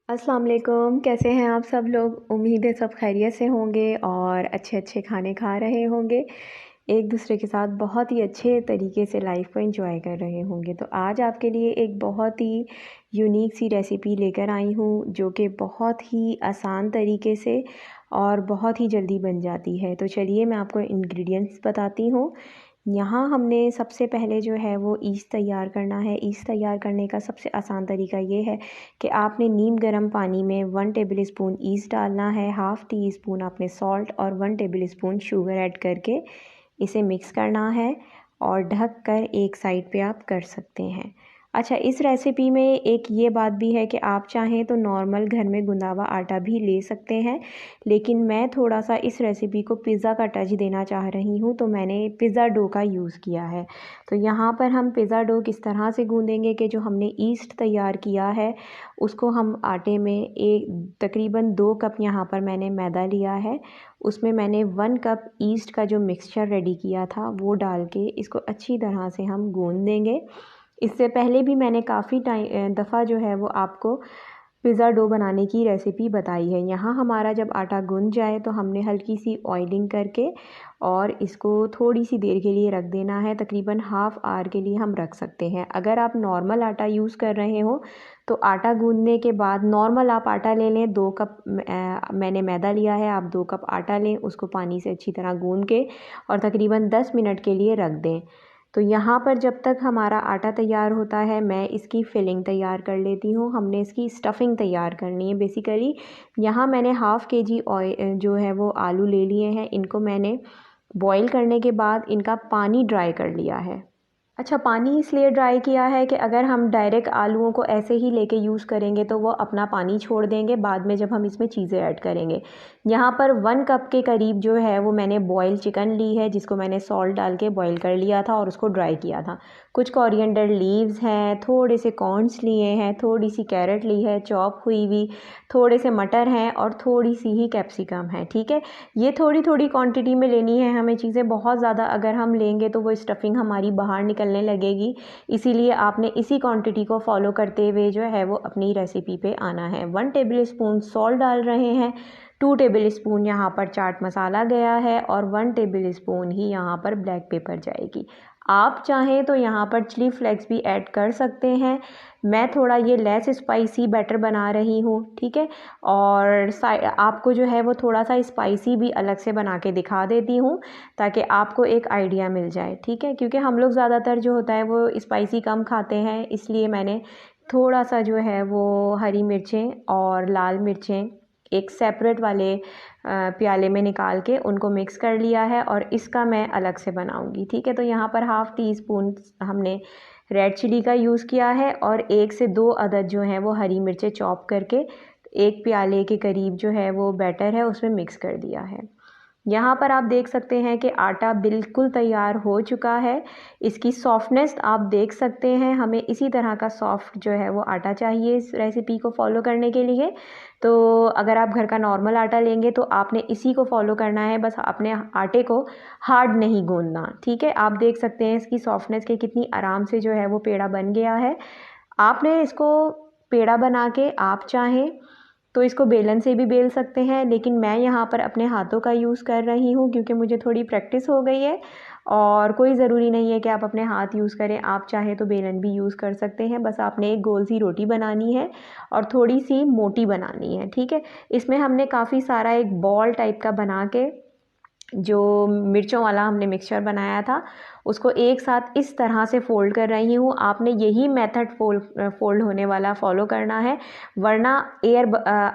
अस्सलाम वालेकुम। कैसे हैं आप सब लोग। उम्मीद है सब खैरियत से होंगे और अच्छे अच्छे खाने खा रहे होंगे, एक दूसरे के साथ बहुत ही अच्छे तरीके से लाइफ को एंजॉय कर रहे होंगे। तो आज आपके लिए एक बहुत ही यूनिक सी रेसिपी लेकर आई हूँ जो कि बहुत ही आसान तरीके से और बहुत ही जल्दी बन जाती है। तो चलिए मैं आपको इंग्रेडिएंट्स बताती हूँ। यहाँ हमने सबसे पहले जो है वो ईस्ट तैयार करना है। ईस्ट तैयार करने का सबसे आसान तरीका ये है कि आपने नीम गर्म पानी में 1 टेबल स्पून ईस्ट डालना है, हाफ़ टी स्पून आपने सॉल्ट और 1 टेबल स्पून शुगर ऐड करके इसे मिक्स करना है और ढक कर एक साइड पे आप कर सकते हैं। अच्छा, इस रेसिपी में एक ये बात भी है कि आप चाहें तो नॉर्मल घर में गुंदा हुआ आटा भी ले सकते हैं, लेकिन मैं थोड़ा सा इस रेसिपी को पिज़्ज़ा का टच देना चाह रही हूँ, तो मैंने पिज़्ज़ा डो का यूज़ किया है। तो यहाँ पर हम पिज़्ज़ा डो किस तरह से गूँदेंगे कि जो हमने ईस्ट तैयार किया है उसको हम आटे में एक तकरीबन 2 कप यहाँ पर मैंने मैदा लिया है, उसमें मैंने 1 कप ईस्ट का जो मिक्सचर रेडी किया था वो डाल के इसको अच्छी तरह से हम गूँध देंगे। इससे पहले भी मैंने काफ़ी दफ़ा जो है वो आपको पिज़्ज़ा डो बनाने की रेसिपी बताई है। यहाँ हमारा जब आटा गूंथ जाए तो हमने हल्की सी ऑयलिंग करके और इसको थोड़ी सी देर के लिए रख देना है, तकरीबन हाफ़ आवर के लिए हम रख सकते हैं। अगर आप नॉर्मल आटा यूज़ कर रहे हो तो आटा गूंथने के बाद नॉर्मल आप आटा ले लें। 2 कप मैंने मैदा लिया है, आप 2 कप आटा लें, उसको पानी से अच्छी तरह गूंथ के और तकरीबन 10 मिनट के लिए रख दें। तो यहाँ पर जब तक हमारा आटा तैयार होता है मैं इसकी फिलिंग तैयार कर लेती हूँ। हमने इसकी स्टफ़िंग तैयार करनी है बेसिकली। यहाँ मैंने हाफ़ केजी जो है वो आलू ले लिए हैं, इनको मैंने बॉईल करने के बाद इनका पानी ड्राई कर लिया है। अच्छा, पानी इसलिए ड्राई किया है कि अगर हम डायरेक्ट आलूओं को ऐसे ही लेके यूज़ करेंगे तो वो अपना पानी छोड़ देंगे बाद में जब हम इसमें चीज़ें ऐड करेंगे। यहाँ पर 1 कप के करीब जो है वो मैंने बॉयल चिकन ली है, जिसको मैंने सॉल्ट डाल के बॉयल कर लिया था और उसको ड्राई किया था। कुछ कोरिएंडर लीव्स हैं, थोड़े से कॉर्न्स लिए हैं, थोड़ी सी कैरेट ली है चॉप हुई हुई, थोड़े से मटर हैं और थोड़ी सी ही कैप्सिकम है। ठीक है, ये थोड़ी थोड़ी क्वांटिटी में लेनी है हमें चीज़ें। बहुत ज़्यादा अगर हम लेंगे तो वो स्टफ़िंग हमारी बाहर निकलने लगेगी, इसीलिए आपने इसी क्वांटिटी को फॉलो करते हुए जो है वो अपनी रेसिपी पे आना है। 1 टेबल स्पून सॉल्ट डाल रहे हैं, 2 टेबल स्पून यहाँ पर चाट मसाला गया है और 1 टेबल स्पून ही यहाँ पर ब्लैक पेपर जाएगी। आप चाहें तो यहाँ पर चिली फ्लेक्स भी ऐड कर सकते हैं। मैं थोड़ा ये लेस स्पाइसी बैटर बना रही हूँ, ठीक है। और आपको जो है वो थोड़ा सा स्पाइसी भी अलग से बना के दिखा देती हूँ ताकि आपको एक आइडिया मिल जाए, ठीक है। क्योंकि हम लोग ज़्यादातर जो होता है वो स्पाइसी कम खाते हैं, इसलिए मैंने थोड़ा सा जो है वो हरी मिर्चें और लाल मिर्चें एक सेपरेट वाले प्याले में निकाल के उनको मिक्स कर लिया है और इसका मैं अलग से बनाऊंगी, ठीक है। तो यहाँ पर हाफ़ टी स्पून हमने रेड चिली का यूज़ किया है और 1 से 2 अदद जो हैं वो हरी मिर्चें चॉप करके एक प्याले के करीब जो है वो बैटर है उसमें मिक्स कर दिया है। यहाँ पर आप देख सकते हैं कि आटा बिल्कुल तैयार हो चुका है। इसकी सॉफ्टनेस आप देख सकते हैं, हमें इसी तरह का सॉफ्ट जो है वो आटा चाहिए इस रेसिपी को फॉलो करने के लिए। तो अगर आप घर का नॉर्मल आटा लेंगे तो आपने इसी को फॉलो करना है, बस अपने आटे को हार्ड नहीं गूंदना, ठीक है। आप देख सकते हैं इसकी सॉफ्टनेस के कितनी आराम से जो है वो पेड़ा बन गया है। आपने इसको पेड़ा बना के आप चाहें तो इसको बेलन से भी बेल सकते हैं, लेकिन मैं यहाँ पर अपने हाथों का यूज़ कर रही हूँ क्योंकि मुझे थोड़ी प्रैक्टिस हो गई है। और कोई ज़रूरी नहीं है कि आप अपने हाथ यूज़ करें, आप चाहें तो बेलन भी यूज़ कर सकते हैं। बस आपने एक गोल सी रोटी बनानी है और थोड़ी सी मोटी बनानी है, ठीक है। इसमें हमने काफ़ी सारा एक बॉल टाइप का बना के जो मिर्चों वाला हमने मिक्सचर बनाया था उसको एक साथ इस तरह से फ़ोल्ड कर रही हूँ। आपने यही मेथड फ़ोल्ड होने वाला फॉलो करना है, वरना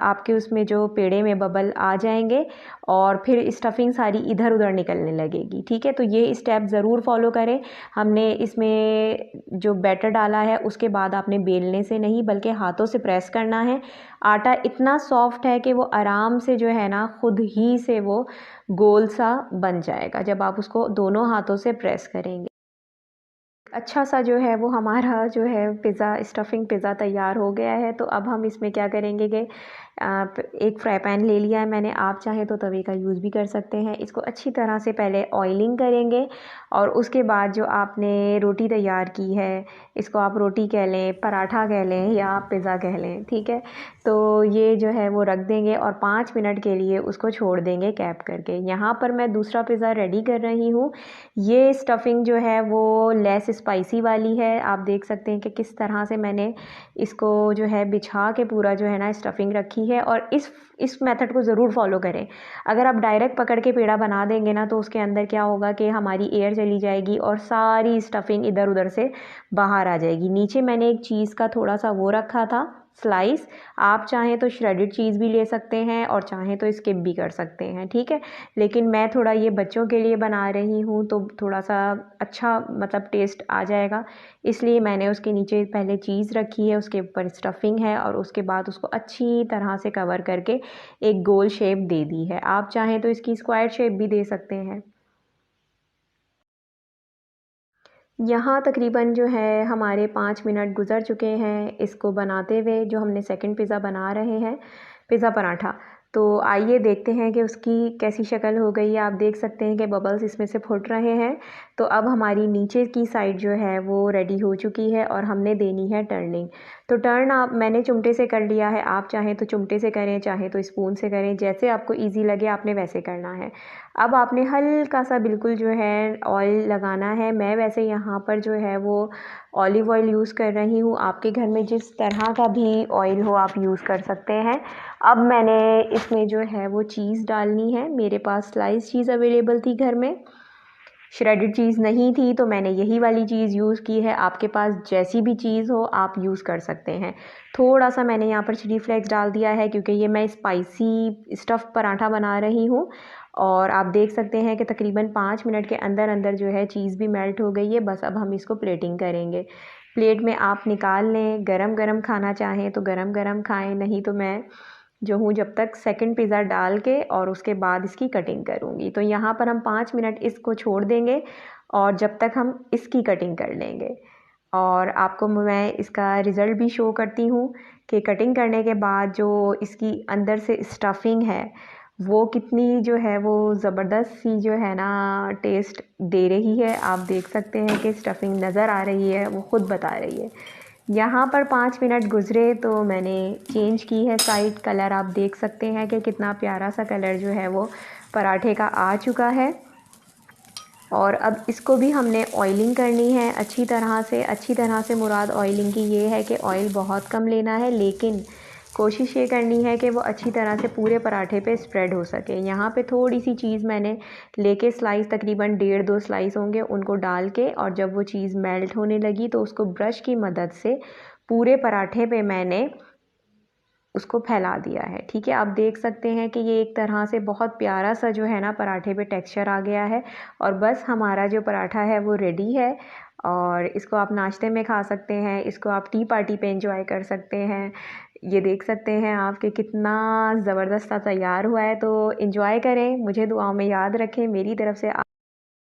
आपके उसमें जो पेड़े में बबल आ जाएंगे और फिर स्टफ़िंग सारी इधर उधर निकलने लगेगी, ठीक है। तो ये स्टेप ज़रूर फॉलो करें। हमने इसमें जो बैटर डाला है उसके बाद आपने बेलने से नहीं बल्कि हाथों से प्रेस करना है। आटा इतना सॉफ्ट है कि वो आराम से जो है ना खुद ही से वो गोल सा बन जाएगा जब आप उसको दोनों हाथों से प्रेस करेंगे। अच्छा सा जो है वो हमारा जो है पिज़्ज़ा स्टफ़िंग पिज़्ज़ा तैयार हो गया है। तो अब हम इसमें क्या करेंगे कि एक फ्राई पैन ले लिया है मैंने, आप चाहें तो तवे का यूज़ भी कर सकते हैं। इसको अच्छी तरह से पहले ऑयलिंग करेंगे और उसके बाद जो आपने रोटी तैयार की है, इसको आप रोटी कह लें, पराठा कह लें या आप पिज़्ज़ा कह लें, ठीक है। तो ये जो है वो रख देंगे और 5 मिनट के लिए उसको छोड़ देंगे कैप करके। यहाँ पर मैं दूसरा पिज़्ज़ा रेडी कर रही हूँ। ये स्टफ़िंग जो है वो लेस स्पाइसी वाली है। आप देख सकते हैं कि किस तरह से मैंने इसको जो है बिछा के पूरा जो है ना स्टफ़िंग रखी है। और इस मेथड को ज़रूर फॉलो करें। अगर आप डायरेक्ट पकड़ के पेड़ा बना देंगे ना तो उसके अंदर क्या होगा कि हमारी एयर चली जाएगी और सारी स्टफ़िंग इधर उधर से बाहर आ जाएगी। नीचे मैंने एक चीज़ का थोड़ा सा वो रखा था स्लाइस, आप चाहें तो श्रेडेड चीज़ भी ले सकते हैं और चाहें तो स्किप भी कर सकते हैं, ठीक है। लेकिन मैं थोड़ा ये बच्चों के लिए बना रही हूँ तो थोड़ा सा अच्छा मतलब टेस्ट आ जाएगा, इसलिए मैंने उसके नीचे पहले चीज़ रखी है, उसके ऊपर स्टफ़िंग है और उसके बाद उसको अच्छी तरह से कवर करके एक गोल शेप दे दी है। आप चाहें तो इसकी स्क्वायर शेप भी दे सकते हैं। यहाँ तकरीबन जो है हमारे 5 मिनट गुज़र चुके हैं इसको बनाते हुए, जो हमने सेकंड पिज़्ज़ा बना रहे हैं, पिज़्ज़ा पराठा। तो आइए देखते हैं कि उसकी कैसी शक्ल हो गई है। आप देख सकते हैं कि बबल्स इसमें से फुट रहे हैं। तो अब हमारी नीचे की साइड जो है वो रेडी हो चुकी है और हमने देनी है टर्निंग। तो टर्न आप मैंने चिमटे से कर लिया है, आप चाहें तो चिमटे से करें, चाहें तो स्पून से करें, जैसे आपको ईज़ी लगे आपने वैसे करना है। अब आपने हल्का सा बिल्कुल जो है ऑयल लगाना है। मैं वैसे यहाँ पर जो है वो ऑलिव ऑयल यूज़ कर रही हूँ, आपके घर में जिस तरह का भी ऑयल हो आप यूज़ कर सकते हैं। अब मैंने इसमें जो है वो चीज़ डालनी है। मेरे पास स्लाइस चीज़ अवेलेबल थी घर में, श्रेडेड चीज़ नहीं थी तो मैंने यही वाली चीज़ यूज़ की है। आपके पास जैसी भी चीज़ हो आप यूज़ कर सकते हैं। थोड़ा सा मैंने यहाँ पर चिली फ्लेक्स डाल दिया है क्योंकि ये मैं स्पाइसी स्टफ़ पराठा बना रही हूँ। और आप देख सकते हैं कि तकरीबन 5 मिनट के अंदर अंदर जो है चीज़ भी मेल्ट हो गई है। बस अब हम इसको प्लेटिंग करेंगे। प्लेट में आप निकाल लें, गरम गरम खाना चाहें तो गरम गरम खाएं, नहीं तो मैं जो हूँ जब तक सेकंड पिज़्ज़ा डाल के और उसके बाद इसकी कटिंग करूँगी। तो यहाँ पर हम 5 मिनट इसको छोड़ देंगे और जब तक हम इसकी कटिंग कर लेंगे। और आपको मैं इसका रिज़ल्ट भी शो करती हूँ कि कटिंग करने के बाद जो इसकी अंदर से स्टफ़िंग है वो कितनी जो है वो ज़बरदस्त सी जो है ना टेस्ट दे रही है। आप देख सकते हैं कि स्टफ़िंग नज़र आ रही है, वो ख़ुद बता रही है। यहाँ पर 5 मिनट गुज़रे तो मैंने चेंज की है साइड। कलर आप देख सकते हैं कि कितना प्यारा सा कलर जो है वो पराठे का आ चुका है। और अब इसको भी हमने ऑयलिंग करनी है अच्छी तरह से मुराद ऑयलिंग की ये है कि ऑयल बहुत कम लेना है, लेकिन कोशिश ये करनी है कि वो अच्छी तरह से पूरे पराठे पे स्प्रेड हो सके। यहाँ पे थोड़ी सी चीज़ मैंने लेके स्लाइस तकरीबन 1.5-2 स्लाइस होंगे उनको डाल के, और जब वो चीज़ मेल्ट होने लगी तो उसको ब्रश की मदद से पूरे पराठे पे मैंने उसको फैला दिया है। ठीक है, आप देख सकते हैं कि ये एक तरह से बहुत प्यारा सा जो है ना पराठे पे टेक्सचर आ गया है। और बस हमारा जो पराठा है वो रेडी है और इसको आप नाश्ते में खा सकते हैं, इसको आप टी पार्टी पे एंजॉय कर सकते हैं। ये देख सकते हैं आप कि कितना ज़बरदस्त सा तैयार हुआ है। तो एंजॉय करें, मुझे दुआओं में याद रखें। मेरी तरफ से